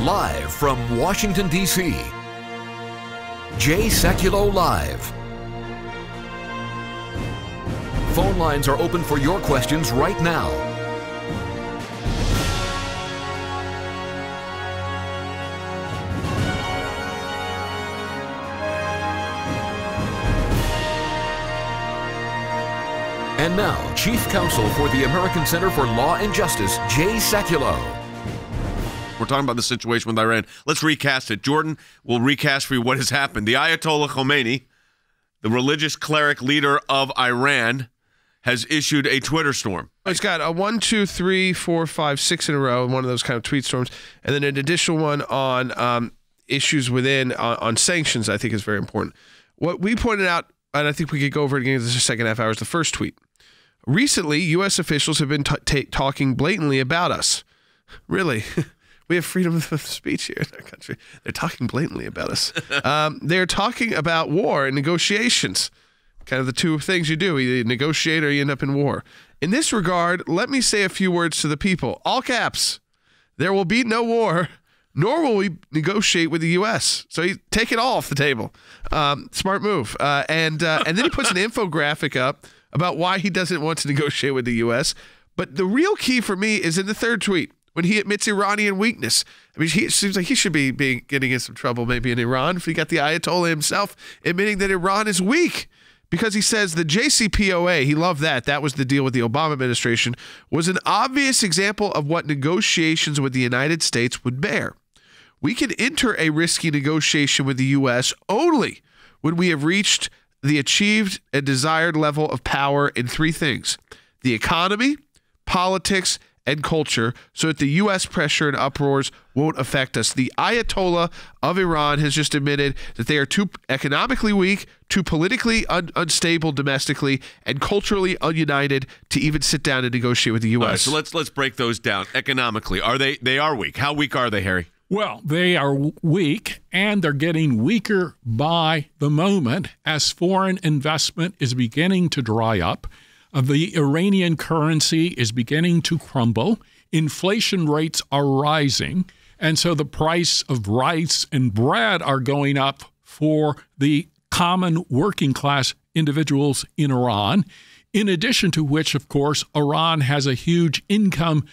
Live from Washington, D.C., Sekulow Live. Phone lines are open for your questions right now. And now, Chief Counsel for the American Center for Law and Justice, Sekulow. We're talking about the situation with Iran. Let's recast it. Jordan will recast for you what has happened. The Ayatollah Khomeini, the religious cleric leader of Iran, has issued a Twitter storm. It's got a 1, 2, 3, 4, 5, 6 in a row, one of those kind of tweet storms, and then an additional one on issues within, on sanctions, I think is very important. What we pointed out, and I think we could go over it again in the second half hour, is the first tweet. Recently, U.S. officials have been talking blatantly about us. Really? We have freedom of speech here in our country. They're talking blatantly about us. They're talking about war and negotiations. Kind of the two things you do. You negotiate or you end up in war. In this regard, let me say a few words to the people. All caps. There will be no war, nor will we negotiate with the U.S. So you take it all off the table. Smart move. And then he puts an infographic up about why he doesn't want to negotiate with the U.S. But the real key for me is in the third tweet, when he admits Iranian weakness. I mean, it seems like he should be getting in some trouble maybe in Iran if he got the Ayatollah himself admitting that Iran is weak. Because he says the JCPOA, he loved that. That was the deal with the Obama administration, was an obvious example of what negotiations with the United States would bear. We can enter a risky negotiation with the U.S. only when we have reached the achieved and desired level of power in three things: the economy, politics, and culture, so that the U.S. pressure and uproars won't affect us. The Ayatollah of Iran has just admitted that they are too economically weak, too politically unstable domestically, and culturally ununited to even sit down and negotiate with the U.S. All right, so let's break those down. Economically, they are weak. How weak are they, Harry? Well, they are weak, and they're getting weaker by the moment as foreign investment is beginning to dry up. The Iranian currency is beginning to crumble. Inflation rates are rising. And so the price of rice and bread are going up for the common working class individuals in Iran. In addition to which, of course, Iran has a huge income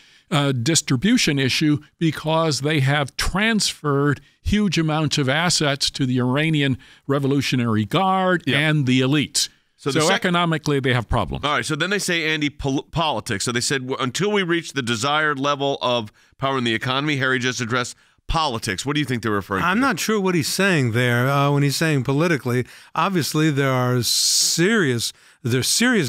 distribution issue because they have transferred huge amounts of assets to the Iranian Revolutionary Guard and the elites. So economically, they have problems. All right, so then they say politics. So they said until we reach the desired level of power in the economy, Harry just addressed politics. What do you think they're referring to? I'm not sure what he's saying there when he's saying politically. Obviously, there's serious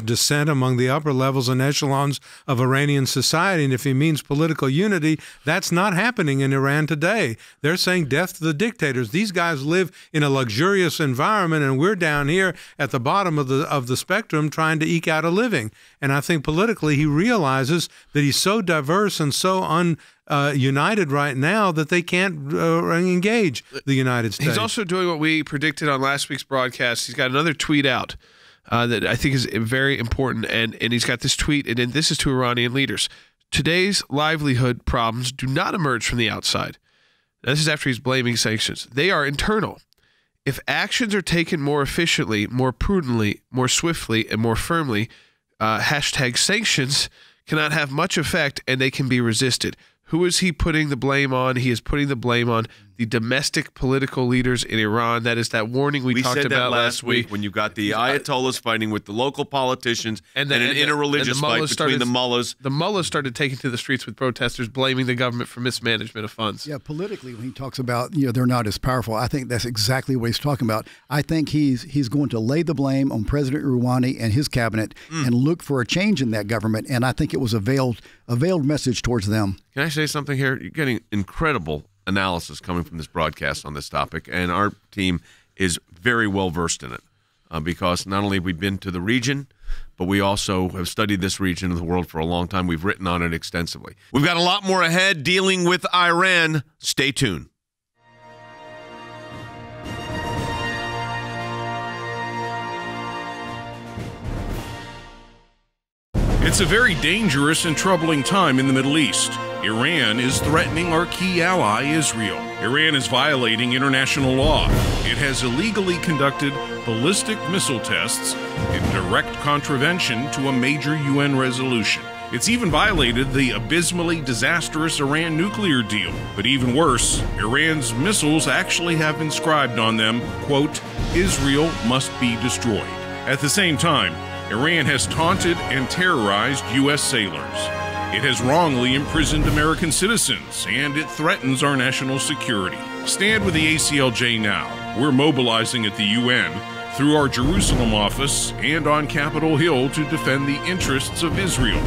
dissent among the upper levels and echelons of Iranian society. And if he means political unity, that's not happening in Iran today. They're saying death to the dictators. These guys live in a luxurious environment, and we're down here at the bottom of the spectrum trying to eke out a living. And I think politically he realizes that he's so diverse and so united right now that they can't engage the United States. He's also doing what we predicted on last week's broadcast. He's got another tweet out that I think is very important, and he's got this tweet, and this is to Iranian leaders. Today's livelihood problems do not emerge from the outside. Now, this is after he's blaming sanctions. They are internal. If actions are taken more efficiently, more prudently, more swiftly, and more firmly, #sanctions cannot have much effect, and they can be resisted. Who is he putting the blame on? He is putting the blame on the domestic political leaders in Iran. That is that warning we talked about last week. When you got the Ayatollahs fighting with the local politicians and an interreligious fight between the mullahs. The mullahs started taking to the streets with protesters, blaming the government for mismanagement of funds. Yeah, politically, when he talks about they're not as powerful, I think that's exactly what he's talking about. I think he's going to lay the blame on President Rouhani and his cabinet and look for a change in that government. And I think it was a veiled message towards them. Can I say something here? You're getting incredible analysis coming from this broadcast on this topic, and our team is very well versed in it because not only have we been to the region, but we also have studied this region of the world for a long time. We've written on it extensively. We've got a lot more ahead dealing with Iran. Stay tuned. It's a very dangerous and troubling time in the Middle East. Iran is threatening our key ally, Israel. Iran is violating international law. It has illegally conducted ballistic missile tests in direct contravention to a major UN resolution. It's even violated the abysmally disastrous Iran nuclear deal. But even worse, Iran's missiles actually have inscribed on them, quote, "Israel must be destroyed." At the same time, Iran has taunted and terrorized U.S. sailors. It has wrongly imprisoned American citizens, and it threatens our national security. Stand with the ACLJ now. We're mobilizing at the UN, through our Jerusalem office, and on Capitol Hill to defend the interests of Israel,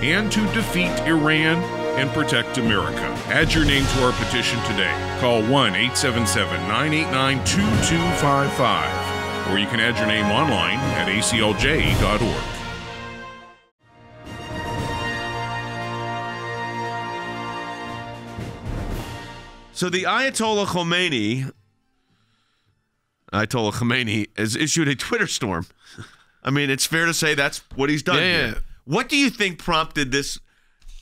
and to defeat Iran and protect America. Add your name to our petition today. Call 1-877-989-2255. Or you can add your name online at aclj.org. So the Ayatollah Khamenei has issued a Twitter storm. I mean, it's fair to say that's what he's done here. What do you think prompted this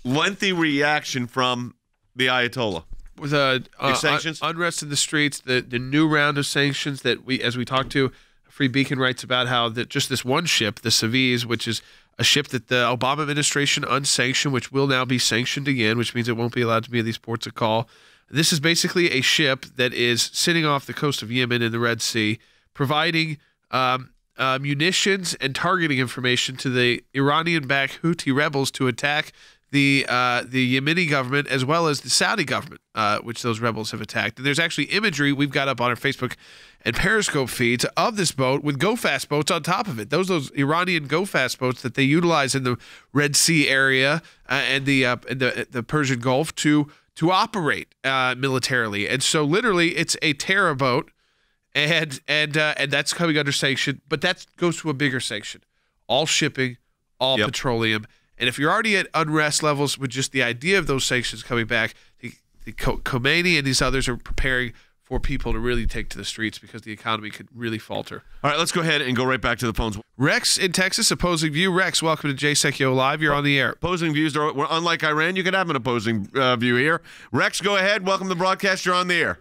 lengthy reaction from the Ayatollah? With sanctions? Unrest in the streets, the new round of sanctions that as we talked to, Free Beacon writes about how that just this one ship, the Saviz, which is a ship that the Obama administration unsanctioned, which will now be sanctioned again, which means it won't be allowed to be at these ports of call. This is basically a ship that is sitting off the coast of Yemen in the Red Sea, providing munitions and targeting information to the Iranian-backed Houthi rebels to attack the Yemeni government as well as the Saudi government, which those rebels have attacked. And there's actually imagery we've got up on our Facebook and Periscope feeds of this boat with go-fast boats on top of it. Those Iranian go-fast boats that they utilize in the Red Sea area and the Persian Gulf to operate militarily. And so literally it's a terror boat, and that's coming under sanction. But that goes to a bigger sanction: all shipping, all petroleum. And if you're already at unrest levels with just the idea of those sanctions coming back, the Khomeini and these others are preparing for people to really take to the streets because the economy could really falter. All right, let's go ahead and go right back to the phones. Rex in Texas, opposing view. Rex, welcome to Jay Sekulow Live. You're on the air. Opposing views are, unlike Iran, you could have an opposing view here. Rex, go ahead. Welcome to the broadcast. You're on the air.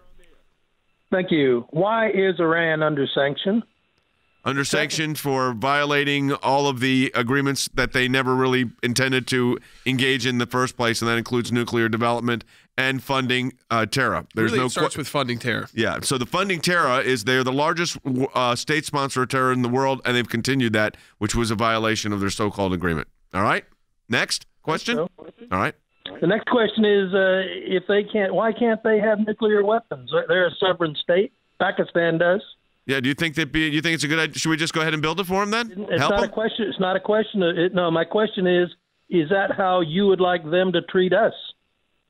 Thank you. Why is Iran under sanction? Under sanction for violating all of the agreements that they never really intended to engage in the first place, and that includes nuclear development and funding terror. It starts with funding terror. Yeah, so the funding terror is they're the largest state sponsor of terror in the world, and they've continued that, which was a violation of their so-called agreement. All right? Next question? All right. The next question is, why can't they have nuclear weapons? They're a sovereign state. Pakistan does. Yeah, do you think it's a good idea? Should we just go ahead and build it for them then? It's not a question. It's not a question. No, my question is that how you would like them to treat us?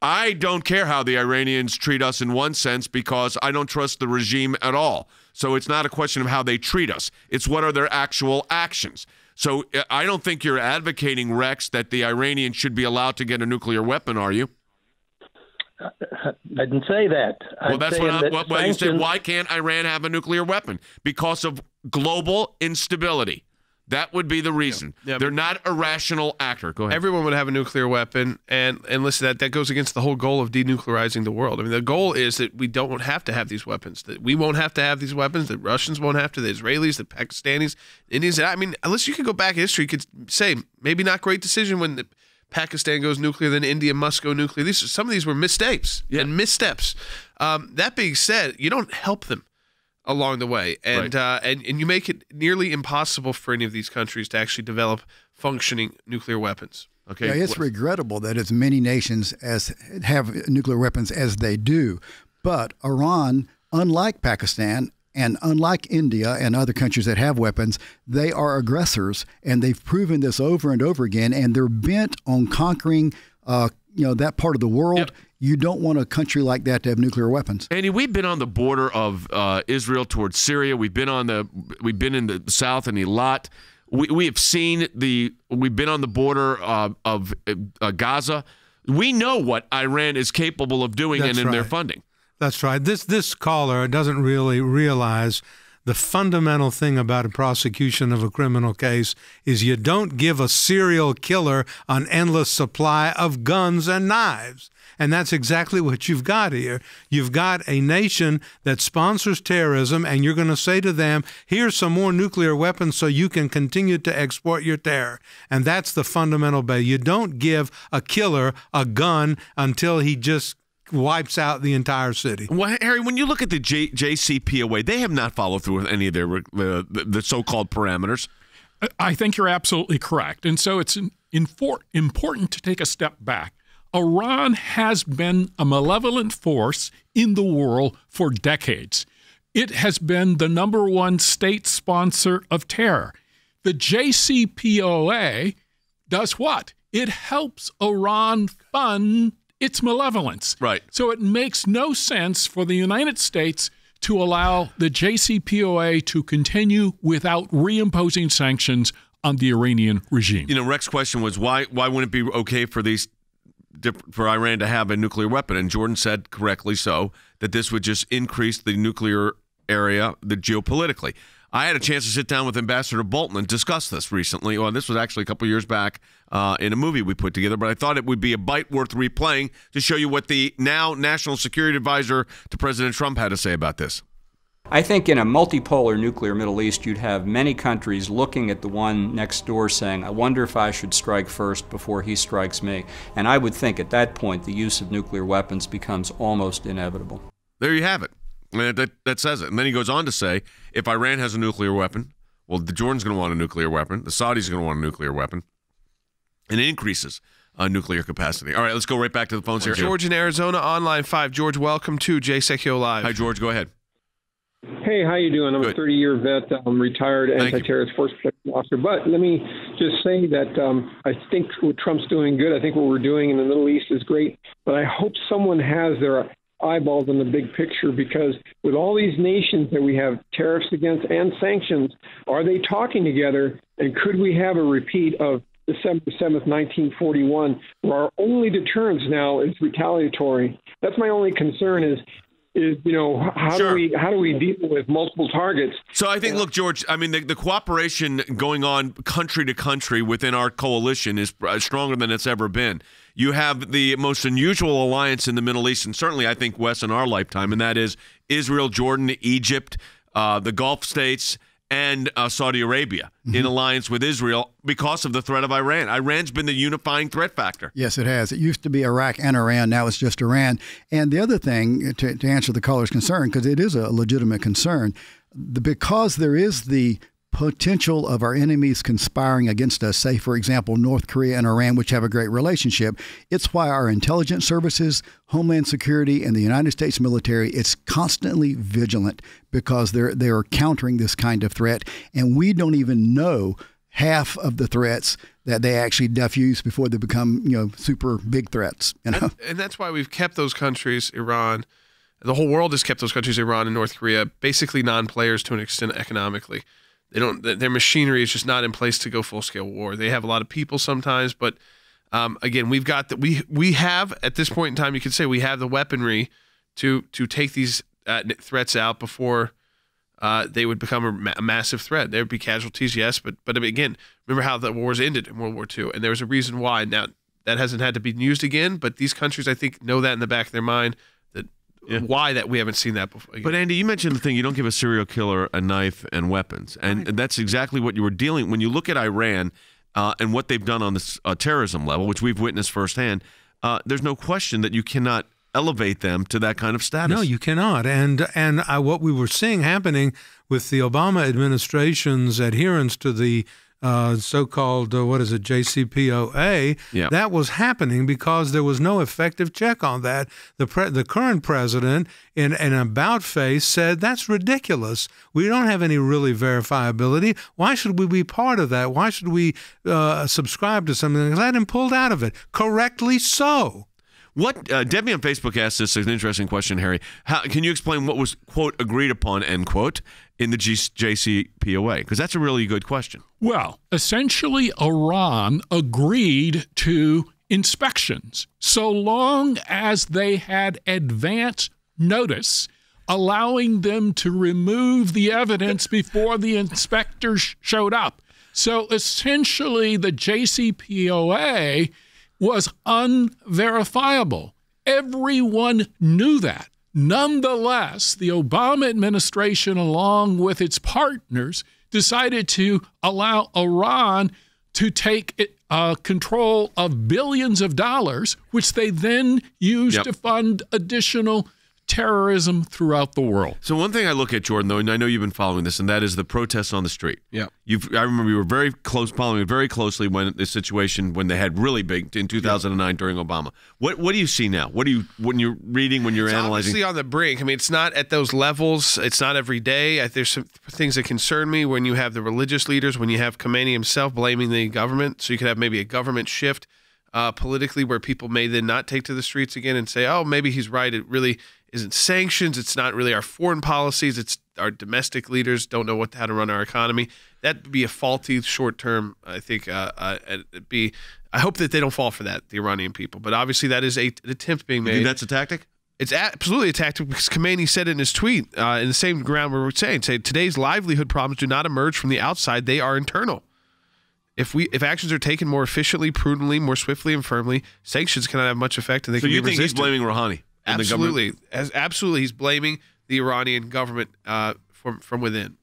I don't care how the Iranians treat us in one sense because I don't trust the regime at all. So it's not a question of how they treat us. It's what are their actual actions. So I don't think you're advocating, Rex, that the Iranians should be allowed to get a nuclear weapon, are you? I didn't say that. Well, that's what you said. Why can't Iran have a nuclear weapon? Because of global instability. That would be the reason. Yeah, they're not a rational actor. Go ahead. Everyone would have a nuclear weapon, and listen, that goes against the whole goal of denuclearizing the world. I mean, the goal is that we don't have to have these weapons, that we won't have to have these weapons, that Russians won't have to, the Israelis, the Pakistanis, Indians. I mean, unless you could go back in history, you could say maybe not great decision when Pakistan goes nuclear, then India must go nuclear. Some of these were mistakes and missteps. That being said, you don't help them along the way, and you make it nearly impossible for any of these countries to actually develop functioning nuclear weapons. Okay, yeah, it's regrettable that as many nations have nuclear weapons as they do, but Iran, unlike Pakistan and unlike India and other countries that have weapons, they are aggressors, and they've proven this over and over again, and they're bent on conquering that part of the world. Yep. You don't want a country like that to have nuclear weapons. Andy, we've been on the border of Israel towards Syria. We've been in the south in Eilat. We've been on the border of Gaza. We know what Iran is capable of doing in their funding. That's right. This caller doesn't really realize the fundamental thing about a prosecution of a criminal case is you don't give a serial killer an endless supply of guns and knives. And that's exactly what you've got here. You've got a nation that sponsors terrorism, and you're going to say to them, here's some more nuclear weapons so you can continue to export your terror. And that's the fundamental base. You don't give a killer a gun until he just wipes out the entire city. Well, Harry, when you look at the JCPOA, they have not followed through with any of their the so-called parameters. I think you're absolutely correct. And so it's important to take a step back. Iran has been a malevolent force in the world for decades. It has been the number one state sponsor of terror. The JCPOA does what? It helps Iran fund its malevolence. Right. So it makes no sense for the United States to allow the JCPOA to continue without reimposing sanctions on the Iranian regime. You know, Rex's question was why wouldn't it be okay for Iran to have a nuclear weapon? And Jordan said, correctly so, that this would just increase the nuclear area, geopolitically. I had a chance to sit down with Ambassador Bolton and discuss this recently. Well, this was actually a couple of years back in a movie we put together, but I thought it would be a bite worth replaying to show you what the now National Security Advisor to President Trump had to say about this. I think in a multipolar nuclear Middle East, you'd have many countries looking at the one next door saying, I wonder if I should strike first before he strikes me. And I would think at that point the use of nuclear weapons becomes almost inevitable. There you have it. That says it. And then he goes on to say, if Iran has a nuclear weapon, well, the Jordan's going to want a nuclear weapon. The Saudis are going to want a nuclear weapon. And it increases nuclear capacity. All right, let's go right back to the phones here. George in Arizona, on line 5. George, welcome to Sekulow Live. Hi, George. Go ahead. Hey, how you doing? I'm Good. a 30-year vet. I'm retired anti-terrorist force protection officer. But let me just say that I think what Trump's doing good. I think what we're doing in the Middle East is great. But I hope someone has their eyeballs on the big picture, because with all these nations that we have tariffs against and sanctions, are they talking together? And could we have a repeat of December 7th, 1941, where our only deterrence now is retaliatory? That's my only concern is how do we deal with multiple targets? So I think, look, George, I mean, the cooperation going on country to country within our coalition is stronger than it's ever been. You have the most unusual alliance in the Middle East, and certainly I think, Wes, in our lifetime, and that is Israel, Jordan, Egypt, the Gulf states, and Saudi Arabia in alliance with Israel because of the threat of Iran. Iran's been the unifying threat factor. Yes, it has. It used to be Iraq and Iran. Now it's just Iran. And the other thing, to answer the caller's concern, because it is a legitimate concern, because there is the potential of our enemies conspiring against us, say, for example, North Korea and Iran, which have a great relationship. It's why our intelligence services, Homeland Security, and the United States military is constantly vigilant, because they're countering this kind of threat. And we don't even know half of the threats that they actually diffuse before they become, super big threats. And that's why we've kept those countries, Iran, the whole world has kept those countries, Iran and North Korea, basically non-players to an extent economically. Their machinery is just not in place to go full-scale war. They have a lot of people sometimes, but again, we've got we have at this point in time, you could say we have the weaponry to take these threats out before they would become a massive threat. There would be casualties, yes, but again, remember how the wars ended in World War II, and there was a reason why. Now that hasn't had to be used again, but these countries, I think, know that in the back of their mind. Why that we haven't seen that before. But Andy, you mentioned the thing, you don't give a serial killer a knife and weapons. And that's exactly what you were dealing. When you look at Iran and what they've done on this terrorism level, which we've witnessed firsthand, there's no question that you cannot elevate them to that kind of status. No, you cannot. And what we were seeing happening with the Obama administration's adherence to the so-called, JCPOA, that was happening because there was no effective check on that. The current president, in an about-face, said, that's ridiculous. We don't have any really verifiability. Why should we be part of that? Why should we subscribe to something like that, and pulled out of it? Correctly so. Debbie on Facebook asked us an interesting question, Harry. Can you explain what was, quote, agreed upon, end quote, in the JCPOA? Because that's a really good question. Well, essentially, Iran agreed to inspections so long as they had advance notice allowing them to remove the evidence before the inspectors showed up. So essentially, the JCPOA was unverifiable. Everyone knew that. Nonetheless, the Obama administration, along with its partners, decided to allow Iran to take control of billions of dollars, which they then used to fund additional terrorism throughout the world. So one thing I look at, Jordan, though, and I know you've been following this, and that is the protests on the street. Yeah. I remember you were very close, following it very closely when the situation, when they had really big in 2009 during Obama. What do you see now? When you're reading, when you're analyzing? Obviously on the brink. I mean, it's not at those levels. It's not every day. There's some things that concern me when you have the religious leaders, when you have Khamenei himself blaming the government. So you could have maybe a government shift politically where people may then not take to the streets again and say, oh, maybe he's right. It really isn't sanctions. It's not really our foreign policies. It's our domestic leaders don't know how to run our economy. That would be a faulty short-term, I think. I hope that they don't fall for that, the Iranian people. But obviously that is an attempt being made. You think that's a tactic? It's absolutely a tactic because Khamenei said in his tweet, in the same ground we were saying, today's livelihood problems do not emerge from the outside. They are internal. If actions are taken more efficiently, prudently, more swiftly and firmly, sanctions cannot have much effect and they can be resisted. So you think he's blaming Rouhani? Absolutely. Absolutely. He's blaming the Iranian government from within.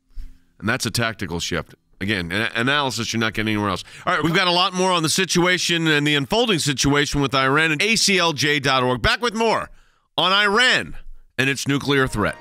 And that's a tactical shift. Again, analysis you're not getting anywhere else. All right, we've got a lot more on the situation and the unfolding situation with Iran at aclj.org. Back with more on Iran and its nuclear threat.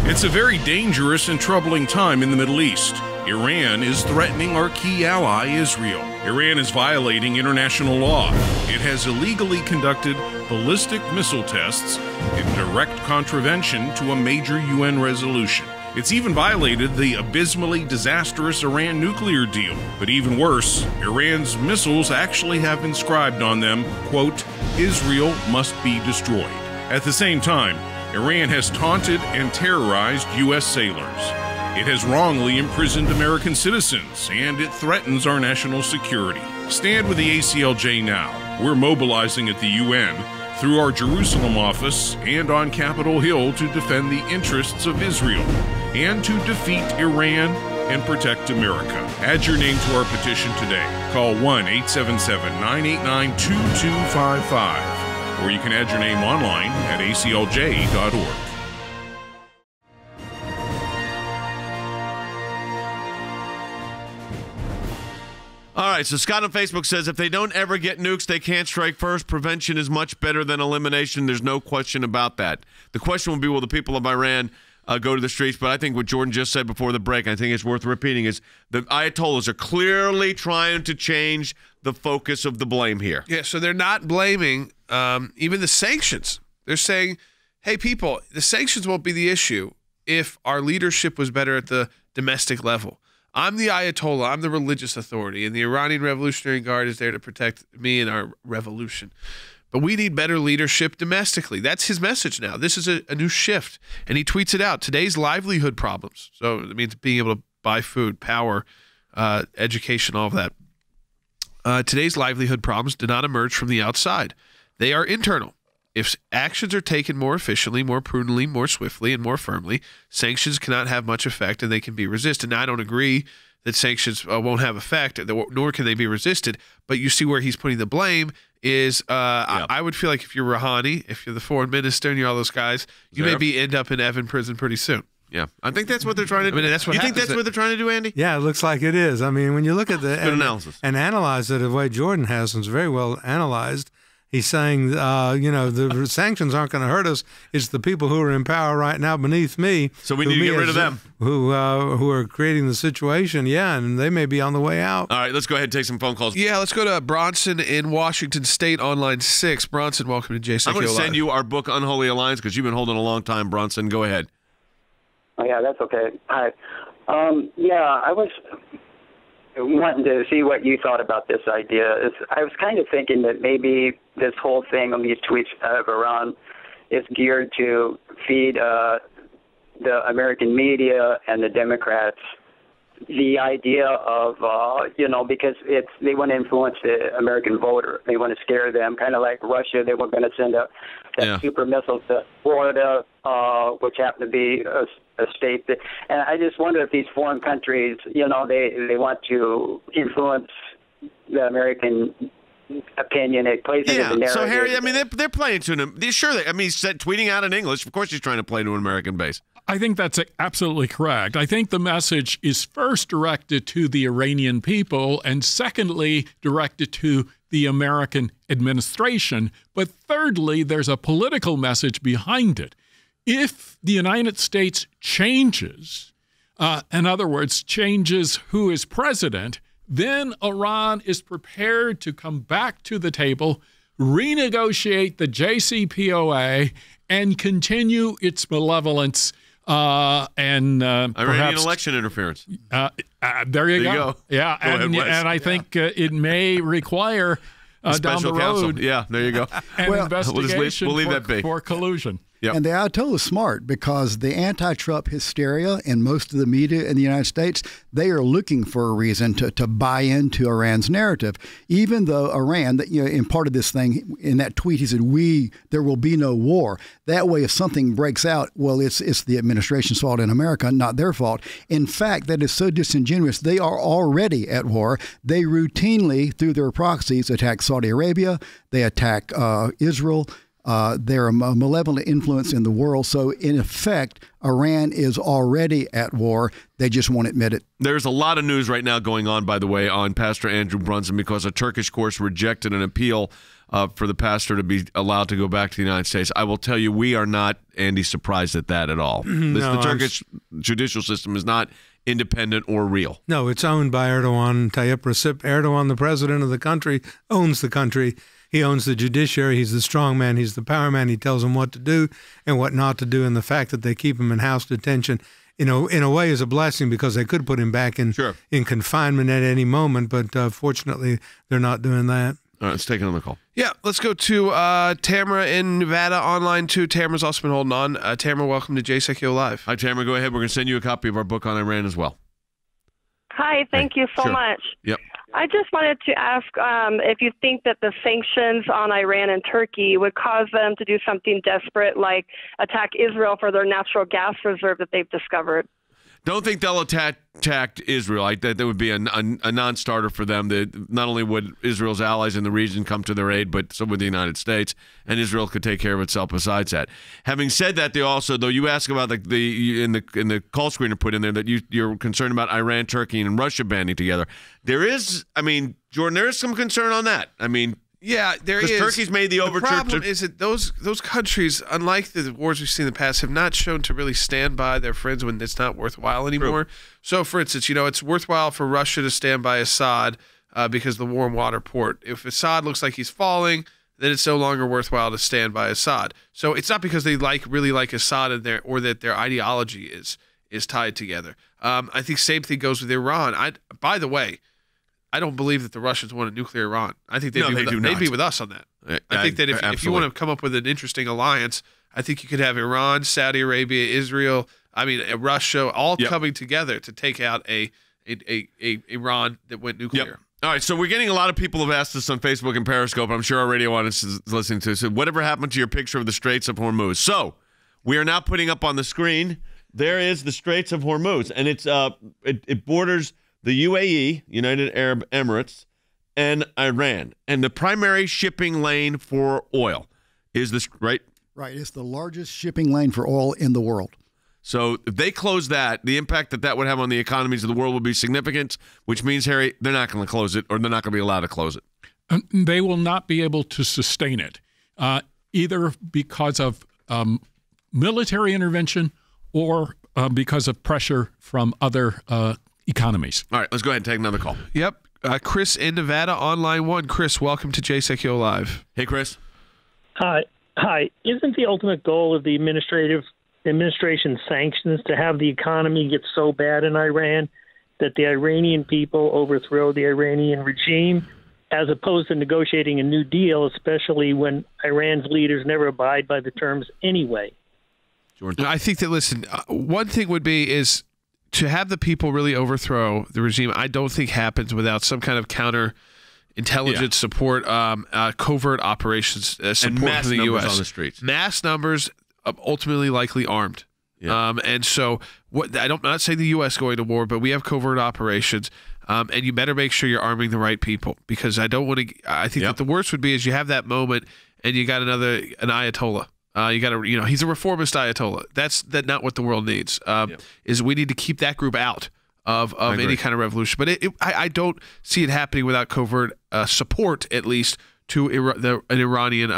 It's a very dangerous and troubling time in the Middle East. Iran is threatening our key ally, Israel. Iran is violating international law. It has illegally conducted ballistic missile tests in direct contravention to a major UN resolution. It's even violated the abysmally disastrous Iran nuclear deal. But even worse, Iran's missiles actually have inscribed on them, quote, Israel must be destroyed. At the same time, Iran has taunted and terrorized U.S. sailors. It has wrongly imprisoned American citizens, and it threatens our national security. Stand with the ACLJ now. We're mobilizing at the UN through our Jerusalem office and on Capitol Hill to defend the interests of Israel and to defeat Iran and protect America. Add your name to our petition today. Call 1-877-989-2255. Or you can add your name online at aclj.org. All right, so Scott on Facebook says, if they don't ever get nukes, they can't strike first. Prevention is much better than elimination. There's no question about that. The question will be, will the people of Iran go to the streets? But I think what Jordan just said before the break, I think it's worth repeating, is the Ayatollahs are clearly trying to change the focus of the blame here. Yeah, so they're not blaming even the sanctions. They're saying, hey, people, the sanctions won't be the issue if our leadership was better at the domestic level. I'm the Ayatollah. I'm the religious authority, and the Iranian Revolutionary Guard is there to protect me and our revolution. But we need better leadership domestically. That's his message now. This is a new shift, and he tweets it out. Today's livelihood problems, so it means being able to buy food, power, education, all of that. Today's livelihood problems do not emerge from the outside. They are internal. If actions are taken more efficiently, more prudently, more swiftly, and more firmly, sanctions cannot have much effect and they can be resisted. Now, I don't agree that sanctions won't have effect, nor can they be resisted, but you see where he's putting the blame is I would feel like if you're Rouhani, if you're the foreign minister and you're all those guys, you may end up in Evin prison pretty soon. Yeah, I think that's what they're trying to do. I mean, that's what you think that's what they're trying to do, Andy? Yeah, it looks like it is. I mean, when you look at the analysis and analyze it the way Jordan has, and it's very well analyzed, he's saying, the sanctions aren't going to hurt us. It's the people who are in power right now beneath me. So we need to get rid of them. Who are creating the situation, and they may be on the way out. All right, let's go ahead and take some phone calls. Yeah, let's go to Bronson in Washington State on line 6. Bronson, welcome to Jay Sekulow. I'm going to send you our book, Unholy Alliance, because you've been holding a long time, Bronson. Go ahead. Oh, yeah, that's okay. Hi. I was wanting to see what you thought about this idea. I was kind of thinking that maybe this whole thing on these tweets of Iran is geared to feed the American media and the Democrats the idea of, because they want to influence the American voter. They want to scare them, kind of like Russia. They were going to send that super missile to Florida, which happened to be a state. And I just wonder if these foreign countries, they want to influence the American opinion. It plays into the narrative. So Harry, I mean, they're playing to him. He's tweeting out in English. Of course, he's trying to play to an American base. I think that's absolutely correct. I think the message is first directed to the Iranian people and secondly directed to the American administration. But thirdly, there's a political message behind it. If the United States changes, in other words, changes who is president, then Iran is prepared to come back to the table, renegotiate the JCPOA, and continue its malevolence and Iranian perhaps election interference. There you go. Yeah, and I think it may require down the road. Counsel. Yeah, there you go. An investigation we'll leave that be. For collusion. Yep. And the Ayatollah is smart because the anti-Trump hysteria in most of the media in the United States, they are looking for a reason to buy into Iran's narrative. Even though Iran, in part of this thing, in that tweet, he said, there will be no war. That way, if something breaks out, well, it's the administration's fault in America, not their fault. In fact, that is so disingenuous. They are already at war. They routinely, through their proxies, attack Saudi Arabia. They attack Israel. They're a malevolent influence in the world. So, in effect, Iran is already at war. They just won't admit it. There's a lot of news right now going on, by the way, on Pastor Andrew Brunson because a Turkish court rejected an appeal for the pastor to be allowed to go back to the United States. I will tell you, we are not, Andy, surprised at that at all. The Turkish judicial system is not independent or real. No, it's owned by Erdogan. Tayyip Recep Erdogan, the president of the country, owns the country. He owns the judiciary. He's the strong man. He's the power man. He tells them what to do and what not to do. And the fact that they keep him in house detention, in a way, is a blessing because they could put him back in confinement at any moment. But fortunately, they're not doing that. All right, let's take another call. Yeah, let's go to Tamara in Nevada online too. Tamara's also been holding on. Tamara, welcome to Sekulow Live. Hi, Tamara. Go ahead. We're going to send you a copy of our book on Iran as well. Hi, thank you so much. Yep. I just wanted to ask if you think that the sanctions on Iran and Turkey would cause them to do something desperate like attack Israel for their natural gas reserve that they've discovered. Don't think they'll attack Israel. That would be a non-starter for them. Not only would Israel's allies in the region come to their aid, but so would the United States, and Israel could take care of itself besides that. Having said that, they also, though you ask about in the call screener put in there that you're concerned about Iran, Turkey, and Russia banding together. There is, Jordan, there is some concern on that. Yeah, there is. Because Turkey's made the overture. The problem is that those countries, unlike the wars we've seen in the past, have not shown to really stand by their friends when it's not worthwhile anymore. True. So, for instance, it's worthwhile for Russia to stand by Assad because of the warm water port. If Assad looks like he's falling, then it's no longer worthwhile to stand by Assad. So it's not because they really like Assad or that their ideology is tied together. I think same thing goes with Iran. By the way, I don't believe that the Russians want a nuclear Iran. I think they'd be with us on that. I think that if you want to come up with an interesting alliance, I think you could have Iran, Saudi Arabia, Israel, Russia, all coming together to take out a Iran that went nuclear. Yep. All right, so we're getting a lot of people have asked us on Facebook and Periscope. I'm sure our radio audience is listening to this. So whatever happened to your picture of the Straits of Hormuz? So we are now putting up on the screen, there is the Straits of Hormuz, and it borders the UAE, United Arab Emirates, and Iran. And the primary shipping lane for oil is this, right? Right. It's the largest shipping lane for oil in the world. So if they close that, the impact that would have on the economies of the world would be significant, which means, Harry, they're not going to close it, or they're not going to be allowed to close it. They will not be able to sustain it, either because of military intervention or because of pressure from other economies. All right, let's go ahead and take another call. Yep. Chris in Nevada on line 1. Chris, welcome to Sekulow Live. Hey, Chris. Hi. Isn't the ultimate goal of the administration sanctions to have the economy get so bad in Iran that the Iranian people overthrow the Iranian regime, as opposed to negotiating a new deal, especially when Iran's leaders never abide by the terms anyway? I think that, listen, one thing would be is to have the people really overthrow the regime, I don't think happens without some kind of counter intelligence support, covert operations support and mass from the numbers U.S. on the streets. Mass numbers, ultimately likely armed. Yeah. And so I'm not saying the U.S. going to war, but we have covert operations, and you better make sure you're arming the right people, because I don't want to. I think that the worst would be is you have that moment and you got an Ayatollah. You got to, he's a reformist Ayatollah. That's not what the world needs. Is we need to keep that group out of any kind of revolution. But I don't see it happening without covert support, at least, to an Iranian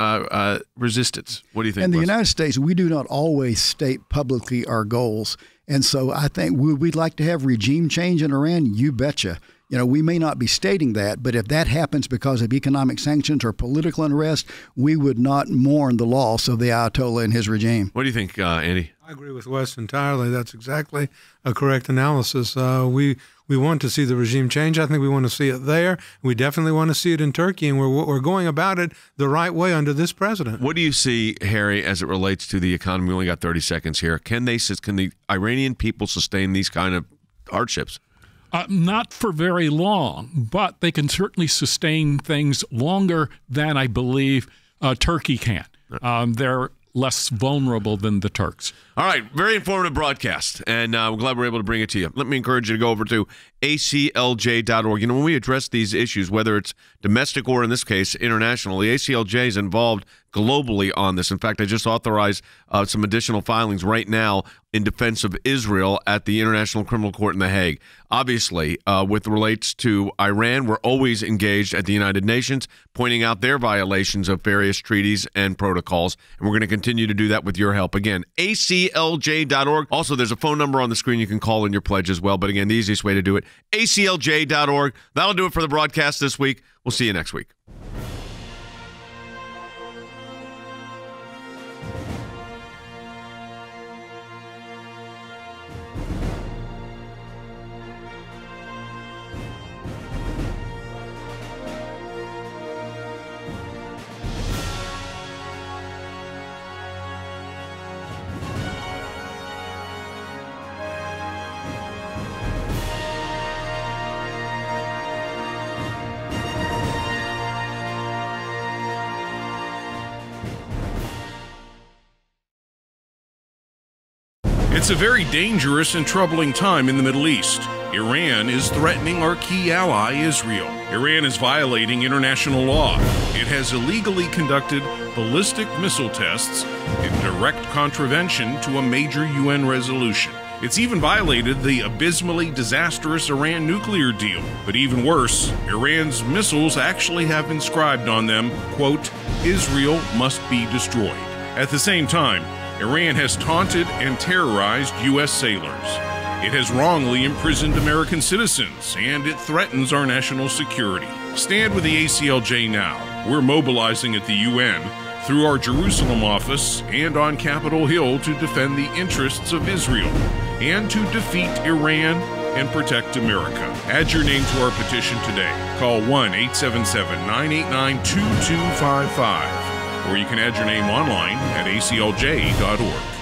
resistance. What do you think? In the Wes? United States, we do not always state publicly our goals. And so I think we'd like to have regime change in Iran. You betcha. We may not be stating that, but if that happens because of economic sanctions or political unrest, we would not mourn the loss of the Ayatollah and his regime. What do you think, Andy? I agree with Wes entirely. That's exactly a correct analysis. We want to see the regime change. I think we want to see it there. We definitely want to see it in Turkey, and we're going about it the right way under this president. What do you see, Harry, as it relates to the economy? We only got 30 seconds here. Can the Iranian people sustain these kind of hardships? Not for very long, but they can certainly sustain things longer than I believe Turkey can. They're less vulnerable than the Turks. All right, very informative broadcast, and we're glad we're able to bring it to you. Let me encourage you to go over to aclj.org. When we address these issues, whether it's domestic or, in this case, international, the ACLJ is involved globally on this. In fact, I just authorized some additional filings right now in defense of Israel at the International Criminal Court in The Hague. Obviously, with relates to Iran, we're always engaged at the United Nations, pointing out their violations of various treaties and protocols, and we're going to continue to do that with your help. Again, aclj.org. Also, there's a phone number on the screen you can call in your pledge as well, but again, the easiest way to do it, aclj.org. That'll do it for the broadcast this week. We'll see you next week. It's a very dangerous and troubling time in the Middle East. Iran is threatening our key ally, Israel. Iran is violating international law. It has illegally conducted ballistic missile tests in direct contravention to a major UN resolution. It's even violated the abysmally disastrous Iran nuclear deal. But even worse, Iran's missiles actually have inscribed on them, quote, "Israel must be destroyed." At the same time, Iran has taunted and terrorized U.S. sailors. It has wrongly imprisoned American citizens, and it threatens our national security. Stand with the ACLJ now. We're mobilizing at the UN through our Jerusalem office and on Capitol Hill to defend the interests of Israel and to defeat Iran and protect America. Add your name to our petition today. Call 1-877-989-2255. Or you can add your name online at aclj.org.